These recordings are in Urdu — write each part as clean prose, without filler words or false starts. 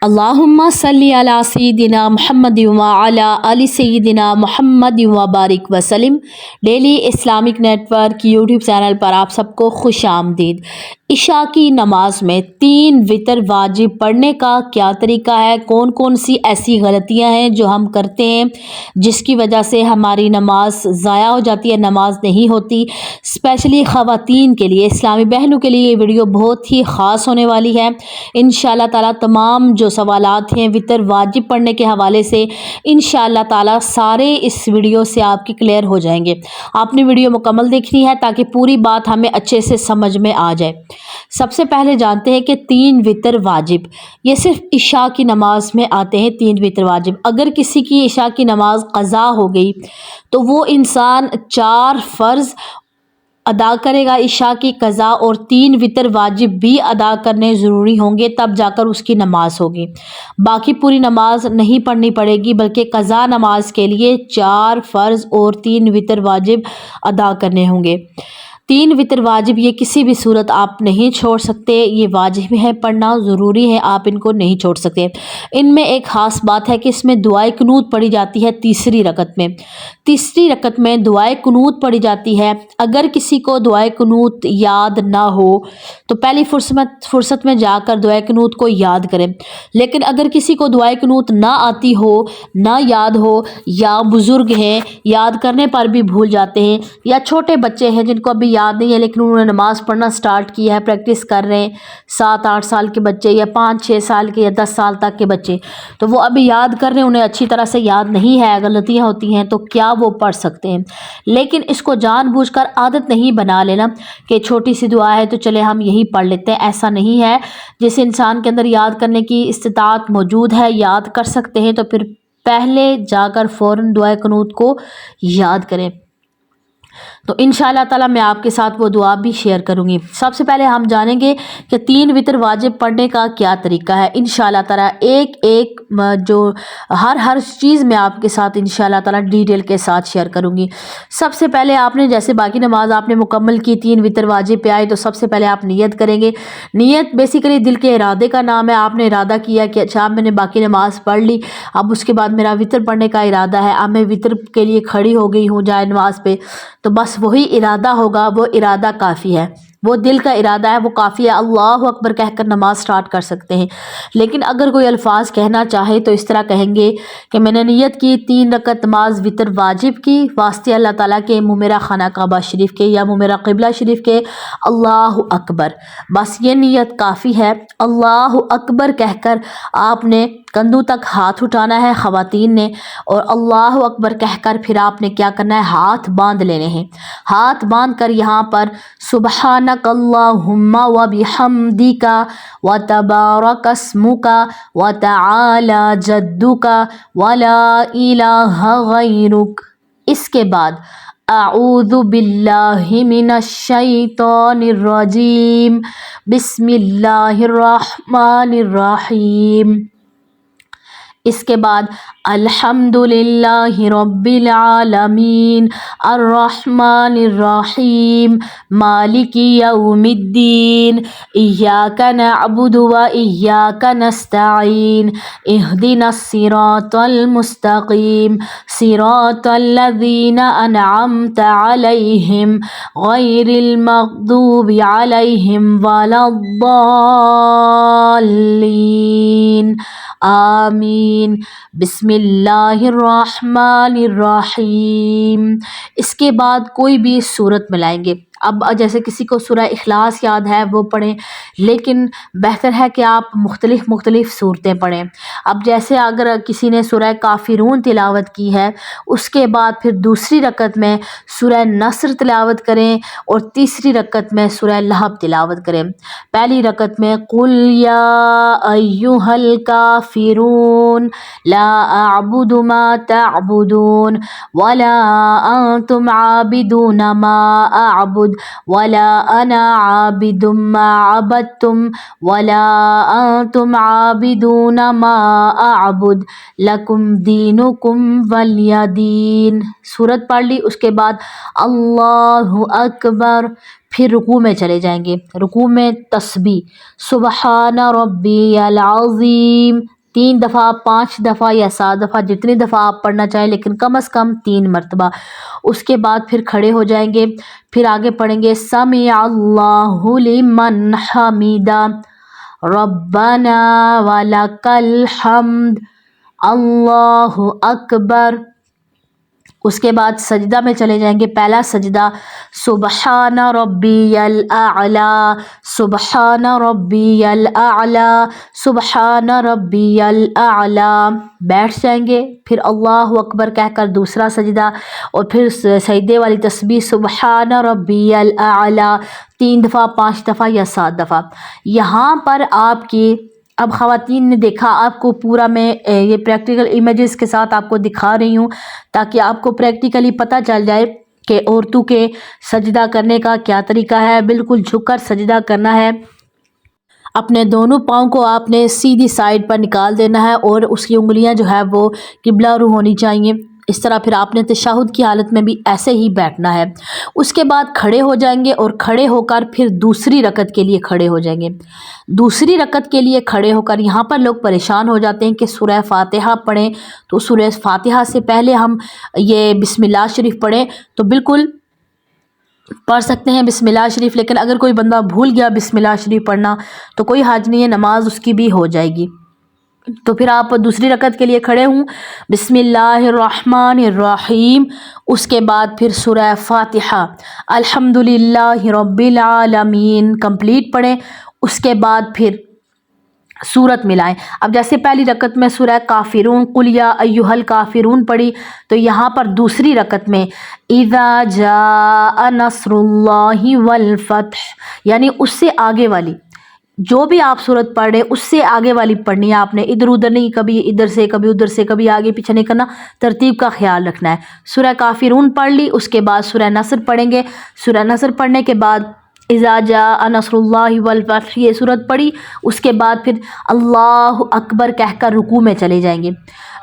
اللہم صلی علی سیدنا محمد و علی آل سیدنا محمد و بارک وسلم۔ Daily Islamic network YouTube channel پر آپ سب کو خوش آمدید۔ عشاء کی نماز میں 3 وتر واجب پڑھنے کا کیا طریقہ ہے؟ کون کون سی ایسی غلطیاں ہیں جو ہم کرتے ہیں جس کی وجہ سے ہماری نماز ضائع ہو جاتی ہے، نماز نہیں ہوتی؟ اسپیشلی خواتین کے لیے، اسلامی بہنوں کے لیے یہ ویڈیو بہت ہی خاص ہونے والی ہے۔ انشاءاللہ تعالیٰ تمام جو سوالات ہیں وتر واجب پڑھنے کے حوالے سے انشاءاللہ تعالیٰ سارے اس ویڈیو سے آپ کی کلیئر ہو جائیں گے۔ آپ نے ویڈیو مکمل دیکھنی ہے تاکہ پوری بات ہمیں اچھے سے سمجھ میں آ جائے۔ سب سے پہلے جانتے ہیں کہ 3 وتر واجب یہ صرف عشاء کی نماز میں آتے ہیں۔ 3 وتر واجب اگر کسی کی عشاء کی نماز قضا ہو گئی تو وہ انسان 4 فرض ادا کرے گا عشاء کی قضا، اور 3 وتر واجب بھی ادا کرنے ضروری ہوں گے، تب جا کر اس کی نماز ہوگی۔ باقی پوری نماز نہیں پڑھنی پڑے گی، بلکہ قضا نماز کے لیے 4 فرض اور 3 وتر واجب ادا کرنے ہوں گے۔ 3 وتر واجب یہ کسی بھی صورت آپ نہیں چھوڑ سکتے، یہ واجب ہے، پڑھنا ضروری ہے، آپ ان کو نہیں چھوڑ سکتے۔ ان میں ایک خاص بات ہے کہ اس میں دعائے قنوت پڑھی جاتی ہے تیسری رکعت میں۔ تیسری رکعت میں دعائے قنوت پڑھی جاتی ہے۔ اگر کسی کو دعائے قنوت یاد نہ ہو تو پہلی فرصت میں جا کر دعائے قنوت کو یاد کریں، لیکن اگر کسی کو دعائے قنوت نہ آتی ہو، نہ یاد ہو، یا بزرگ ہیں یاد کرنے پر بھی بھول جاتے ہیں، یا چھوٹے بچے ہیں جن کو ابھی یاد نہیں ہے لیکن انہوں نے نماز پڑھنا سٹارٹ کیا ہے، پریکٹس کر رہے ہیں، 7-8 سال کے بچے یا 5-6 سال کے یا 10 سال تک کے بچے، تو وہ ابھی یاد کر رہے ہیں، انہیں اچھی طرح سے یاد نہیں ہے، غلطیاں ہوتی ہیں، تو کیا وہ پڑھ سکتے ہیں؟ لیکن اس کو جان بوجھ کر عادت نہیں بنا لینا کہ چھوٹی سی دعا ہے تو چلے ہم یہی پڑھ لیتے ہیں، ایسا نہیں ہے۔ جس انسان کے اندر یاد کرنے کی استطاعت موجود ہے، یاد کر سکتے ہیں، تو پھر پہلے جا کر فوراً دعائے قنوت کو یاد کریں۔ تو انشاءاللہ تعالیٰ میں آپ کے ساتھ وہ دعا بھی شیئر کروں گی۔ سب سے پہلے ہم جانیں گے کہ 3 وتر واجب پڑھنے کا کیا طریقہ ہے۔ انشاءاللہ تعالیٰ ایک جو ہر چیز میں آپ کے ساتھ انشاءاللہ تعالیٰ ڈیٹیل کے ساتھ شیئر کروں گی۔ سب سے پہلے آپ نے جیسے باقی نماز آپ نے مکمل کی، 3 وتر واجب پہ آئے، تو سب سے پہلے آپ نیت کریں گے۔ نیت بیسیکلی دل کے ارادے کا نام ہے۔ آپ نے ارادہ کیا کہ اچھا میں نے باقی نماز پڑھ لی، اب اس کے بعد میرا وتر پڑھنے کا ارادہ ہے، اب میں وتر کے لیے کھڑی ہو گئی ہوں جائے نماز پہ، تو بس وہی ارادہ ہوگا، وہ ارادہ کافی ہے، وہ دل کا ارادہ ہے، وہ کافی ہے۔ اللہ اکبر کہہ کر نماز سٹارٹ کر سکتے ہیں۔ لیکن اگر کوئی الفاظ کہنا چاہے تو اس طرح کہیں گے کہ میں نے نیت کی 3 رکعت نماز وتر واجب کی واسطے اللہ تعالیٰ کے، منہ میرا خانہ کعبہ شریف کے یا منہ میرا قبلہ شریف کے، اللہ اکبر، بس یہ نیت کافی ہے۔ اللہ اکبر کہہ کر آپ نے کندھوں تک ہاتھ اٹھانا ہے خواتین نے، اور اللہ اکبر کہہ کر پھر آپ نے کیا کرنا ہے، ہاتھ باندھ لینے ہیں۔ ہاتھ باندھ کر یہاں پر سبحانک اللہم وبحمدک وتبارک اسمک وتعالی جدک ولا الہ غیرک، اس کے بعد اعوذ باللہ من الشیطان الرجیم بسم اللہ الرحمن الرحیم، اس کے بعد الحمدللہ رب العالمین الرحمن الرحیم مالک یوم الدین ایاک نعبد و ایاک نستعین اہدنا الصراط المستقیم صراط الذین انعمت علیہم غیر المغضوب علیہم ولا الضالین آمین۔ بسم اللہ الرحمن الرحیم۔ اس کے بعد کوئی بھی سورت ملائیں گے۔ اب جیسے کسی کو سورہ اخلاص یاد ہے وہ پڑھیں، لیکن بہتر ہے کہ آپ مختلف صورتیں پڑھیں۔ اب جیسے اگر کسی نے سورہ کافرون تلاوت کی ہے، اس کے بعد پھر دوسری رکعت میں سورہ نصر تلاوت کریں، اور تیسری رکعت میں سورہ لہب تلاوت کریں۔ پہلی رکعت میں قل یا ایھا الکافرون لا اعبد ما تعبدون ولا انتم عابدون ما اعبد ولا انا عابد ما عبدتم ولا انتم عابدون ما اعبد لکم دینکم ولی دین۔ سورت پڑھ لی، اس کے بعد اللہ اکبر، پھر رکوع میں چلے جائیں گے۔ رکوع میں تسبیح سبحان ربی العظیم 3 دفعہ، 5 دفعہ یا 7 دفعہ، جتنی دفعہ آپ پڑھنا چاہیں، لیکن کم از کم 3 مرتبہ۔ اس کے بعد پھر کھڑے ہو جائیں گے، پھر آگے پڑھیں گے سمع اللہ لمن حمیدہ ربنا ولک الحمد اللہ اکبر۔ اس کے بعد سجدہ میں چلے جائیں گے۔ پہلا سجدہ سبحان ربی الاعلی، سبحان ربی الاعلی، سبحان ربی الاعلی، بیٹھ جائیں گے۔ پھر اللہ اکبر کہہ کر دوسرا سجدہ، اور پھر سجدے والی تسبیح سبحان ربی الاعلی 3 دفعہ، 5 دفعہ یا 7 دفعہ۔ یہاں پر آپ کی اب خواتین نے دیکھا، آپ کو پورا میں یہ پریکٹیکل امیجز کے ساتھ آپ کو دکھا رہی ہوں تاکہ آپ کو پریکٹیکلی پتہ چل جائے کہ عورتوں کے سجدہ کرنے کا کیا طریقہ ہے۔ بالکل جھک کر سجدہ کرنا ہے، اپنے دونوں پاؤں کو آپ نے سیدھی سائڈ پر نکال دینا ہے، اور اس کی انگلیاں جو ہے وہ قبلہ رو ہونی چاہیے۔ اس طرح پھر آپ نے تشہد کی حالت میں بھی ایسے ہی بیٹھنا ہے۔ اس کے بعد کھڑے ہو جائیں گے، اور کھڑے ہو کر پھر دوسری رکعت کے لیے کھڑے ہو جائیں گے۔ دوسری رکعت کے لیے کھڑے ہو کر یہاں پر لوگ پریشان ہو جاتے ہیں کہ سورہ فاتحہ پڑھیں، تو سورہ فاتحہ سے پہلے ہم یہ بسم اللہ شریف پڑھیں، تو بالکل پڑھ سکتے ہیں بسم اللہ شریف، لیکن اگر کوئی بندہ بھول گیا بسم اللہ شریف پڑھنا تو کوئی حرج نہیں ہے، نماز اس کی بھی ہو جائے گی۔ تو پھر آپ دوسری رکعت کے لیے کھڑے ہوں، بسم اللہ الرحمن الرحیم، اس کے بعد پھر سورہ فاتحہ الحمدللہ رب العالمین کمپلیٹ پڑھیں۔ اس کے بعد پھر سورت ملائیں۔ اب جیسے پہلی رکعت میں سورہ کافرون قل یا ایھا الکافرون پڑھی، تو یہاں پر دوسری رکعت میں اذا جاء نصر اللہ والفتح، یعنی اس سے آگے والی جو بھی آپ سورت پڑھ رہے اس سے آگے والی پڑھنی ہے آپ نے، ادھر ادھر نہیں، کبھی ادھر سے کبھی ادھر سے، کبھی آگے پیچھے نہیں کرنا، ترتیب کا خیال رکھنا ہے۔ سورہ کافرون پڑھ لی، اس کے بعد سورہ نصر پڑھیں گے۔ سورہ نصر پڑھنے کے بعد اذا جاء نصر اللہ والفتح یہ سورت پڑھی، اس کے بعد پھر اللہ اکبر کہہ کر رکوع میں چلے جائیں گے۔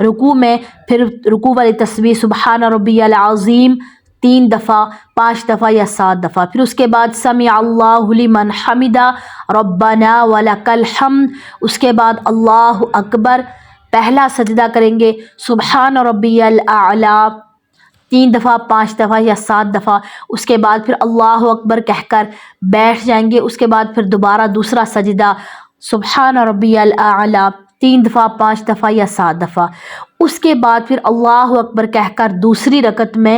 رکوع میں پھر رکوع والی تسبیح سبحان ربی العظیم 3 دفعہ، 5 دفعہ یا 7 دفعہ۔ پھر اس کے بعد سمع اللہ لمن حمیدہ ربنا ولک الحمد، اس کے بعد اللہ اکبر، پہلا سجدہ کریں گے سبحان ربی الاعلی 3 دفعہ، 5 دفعہ یا 7 دفعہ۔ اس کے بعد پھر اللہ اکبر کہہ کر بیٹھ جائیں گے۔ اس کے بعد پھر دوبارہ دوسرا سجدہ سبحان ربی الاعلی 3 دفعہ، 5 دفعہ یا 7 دفعہ۔ اس کے بعد پھر اللہ اکبر کہہ کر دوسری رکعت میں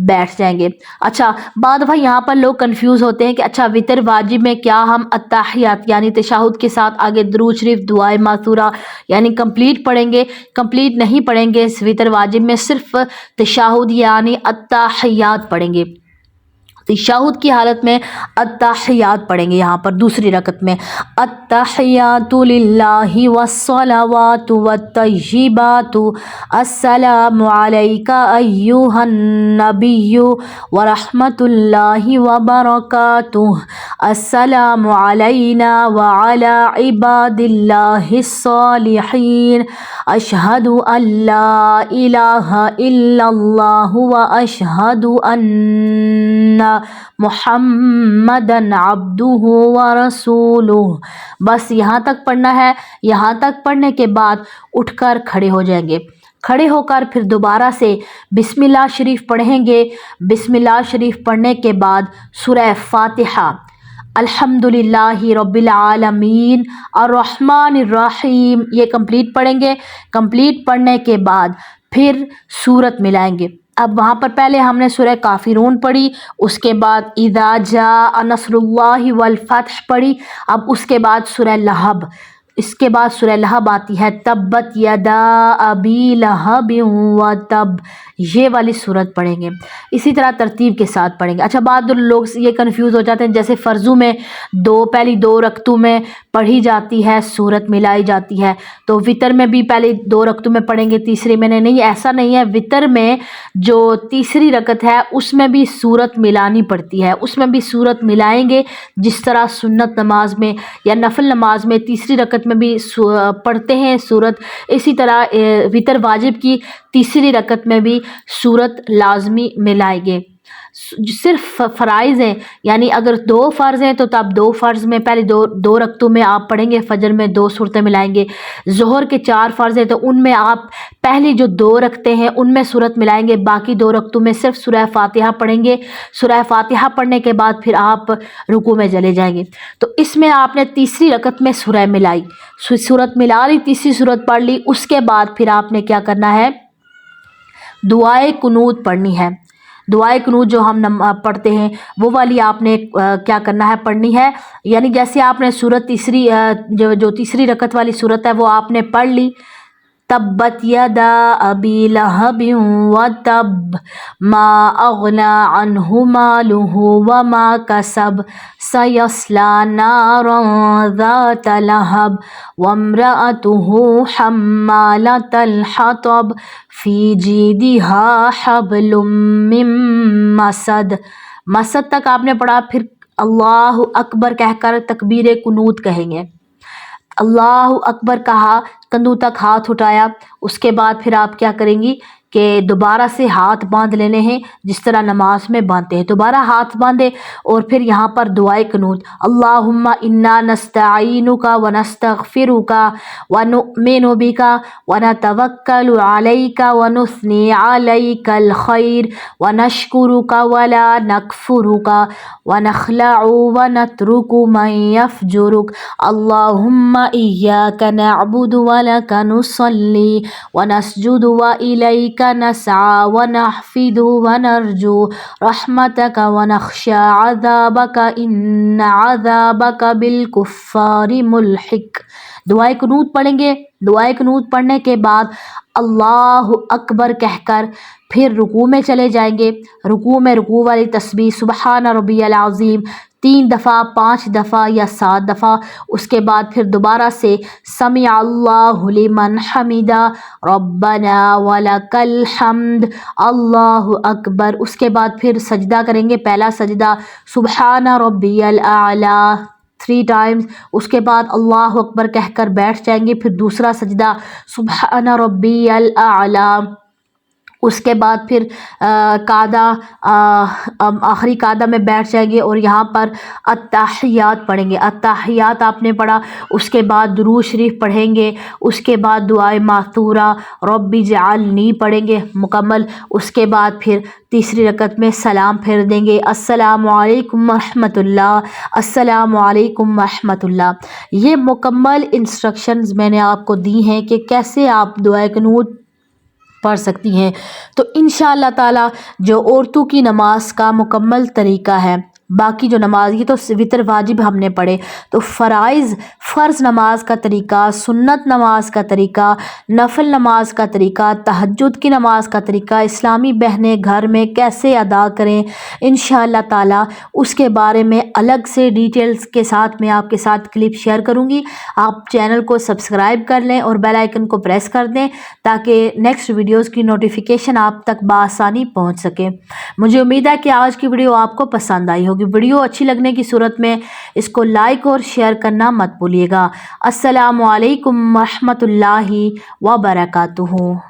بیٹھ جائیں گے۔ اچھا، بعض دفعہ یہاں پر لوگ کنفیوز ہوتے ہیں کہ اچھا وتر واجب میں کیا ہم التحیات یعنی تشہد کے ساتھ آگے درود شریف دعائے ماثورہ یعنی کمپلیٹ پڑھیں گے؟ کمپلیٹ نہیں پڑھیں گے، اس وتر واجب میں صرف تشہد یعنی التحیات پڑھیں گے۔ تشہد کی حالت میں التحیات پڑھیں گے۔ یہاں پر دوسری رکعت میں التحیات للہ والصلوات والطیبات السلام علیک ایھا النبی ورحمۃ اللہ وبرکاتہ السلام علینا وعلی عباد اللہ الصالحین اشہد ان لا الہ الا اللہ واشہد ان محمدن عبدہ ورسولہ۔ بس یہاں تک پڑھنا ہے۔ یہاں تک پڑھنے کے بعد اٹھ کر کھڑے ہو جائیں گے۔ کھڑے ہو کر پھر دوبارہ سے بسم اللہ شریف پڑھیں گے۔ بسم اللہ شریف پڑھنے کے بعد سورہ فاتحہ الحمدللہ رب العالمین الرحمن الرحیم یہ کمپلیٹ پڑھیں گے۔ کمپلیٹ پڑھنے کے بعد پھر سورت ملائیں گے۔ اب وہاں پر پہلے ہم نے سورہ کافرون پڑھی، اس کے بعد اذا جاء نصر اللہ والفتح پڑھی، اب اس کے بعد سورہ لہب، اس کے بعد سورہ لہب آتی ہے تبت یدا ابی لہب وتب، یہ والی سورت پڑھیں گے۔ اسی طرح ترتیب کے ساتھ پڑھیں گے۔ اچھا، بعض لوگ یہ کنفیوز ہو جاتے ہیں، جیسے فرضوں میں پہلی 2 رکعتوں میں پڑھی جاتی ہے سورت ملائی جاتی ہے، تو وطر میں بھی پہلے 2 رکعتوں میں پڑھیں گے، تیسری میں نہیں، ایسا نہیں ہے۔ وطر میں جو تیسری رکعت ہے اس میں بھی سورت ملانی پڑتی ہے، اس میں بھی سورت ملائیں گے، جس طرح سنت نماز میں یا نفل نماز میں تیسری رکعت میں بھی پڑھتے ہیں سورت، اسی طرح وطر واجب کی تیسری رکعت میں بھی سورت لازمی ملائیں گے۔ صرف فرائض ہیں، یعنی اگر 2 فرض ہیں تو تب 2 فرض میں پہلے دو رکعتوں میں آپ پڑھیں گے، فجر میں 2 صورتیں ملائیں گے۔ ظہر کے 4 فرض ہیں تو ان میں آپ پہلی جو 2 رکعتیں ہیں ان میں صورت ملائیں گے، باقی 2 رکعتوں میں صرف سورہ فاتحہ پڑھیں گے۔ سورہ فاتحہ پڑھنے کے بعد پھر آپ رکوع میں چلے جائیں گے۔ تو اس میں آپ نے تیسری رکعت میں سورہ ملائی، صورت ملا لی، تیسری صورت پڑھ لی، اس کے بعد پھر آپ نے کیا کرنا ہے، دعائے قنوت پڑھنی ہے۔ دعائے قنوت جو ہم پڑھتے ہیں وہ والی آپ نے کیا کرنا ہے، پڑھنی ہے۔ یعنی جیسے آپ نے جو تیسری رکعت والی صورت ہے وہ آپ نے پڑھ لی، تبت یدا ابی لہب وتب ما اغنی عنہ مالہ وما کسب سیصلی نارا ذات لہب وامرأتہ حمالۃ الحطب فی جیدہا حبل من مسد۔ مسد تک آپ نے پڑھا، پھر اللہ اکبر کہہ کر تکبیر قنوت کہیں گے۔ اللہ اکبر کہا، کندھوں تک ہاتھ اٹھایا، اس کے بعد پھر آپ کیا کریں گی کہ دوبارہ سے ہاتھ باندھ لینے ہیں جس طرح نماز میں باندھتے ہیں، دوبارہ ہاتھ باندھے اور پھر یہاں پر دعائے قنوت، اللہم انا نستعینک ونستغفرک ونؤمن بک ونتوکل علیک ونثنی علیک الخیر ونشکرک ولا نکفرک ونخلع ونترک من یفجرک اللہم ایاک نعبد ولک نصلی ونسجد وإلیک نسعى ونحفد ونرجو رحمتك ونخشى عذابك ان عذابك بالکفار ملحق۔ دعائے قنوت پڑھیں گے۔ دعائے قنوت پڑھنے کے بعد اللہ اکبر کہہ کر پھر رکوع میں چلے جائیں گے۔ رکوع میں رکوع والی تسبیح سبحان ربی العظیم 3 دفعہ، 5 دفعہ یا 7 دفعہ، اس کے بعد پھر دوبارہ سے سمع اللہ لمن حمدہ ربنا ولک الحمد اللہ اکبر، اس کے بعد پھر سجدہ کریں گے۔ پہلا سجدہ سبحان ربی الاعلیٰ 3 ٹائمز، اس کے بعد اللہ اکبر کہہ کر بیٹھ جائیں گے۔ پھر دوسرا سجدہ سبحان ربی الاعلیٰ، اس کے بعد پھر قعدہ آخری قعدہ میں بیٹھ جائیں گے اور یہاں پر التحیات پڑھیں گے۔ التحیات آپ نے پڑھا، اس کے بعد درود شریف پڑھیں گے، اس کے بعد دعائے ماثورہ رب اجعلنی پڑھیں گے مکمل، اس کے بعد پھر تیسری رکعت میں سلام پھیر دیں گے، السلام علیکم ورحمۃ اللہ، السلام علیکم ورحمۃ اللہ۔ یہ مکمل انسٹرکشنز میں نے آپ کو دی ہیں کہ کیسے آپ دعائے قنوت پڑھ سکتی ہیں۔ تو انشاءاللہ تعالی جو عورتوں کی نماز کا مکمل طریقہ ہے، باقی جو نماز یہ تو وتر واجب ہم نے پڑھے، تو فرض نماز کا طریقہ، سنت نماز کا طریقہ، نفل نماز کا طریقہ، تہجد کی نماز کا طریقہ، اسلامی بہنیں گھر میں کیسے ادا کریں انشاءاللہ تعالی، اس کے بارے میں الگ سے ڈیٹیلز کے ساتھ میں آپ کے ساتھ کلپ شیئر کروں گی۔ آپ چینل کو سبسکرائب کر لیں اور بیل آئیکن کو پریس کر دیں تاکہ نیکسٹ ویڈیوز کی نوٹیفیکیشن آپ تک بآسانی پہنچ سکے۔ مجھے امید ہے کہ آج کی ویڈیو آپ کو پسند آئی ہوگی۔ ویڈیو اچھی لگنے کی صورت میں اس کو لائک اور شیئر کرنا مت بھولیے گا۔ السلام علیکم ورحمۃ اللہ وبرکاتہ۔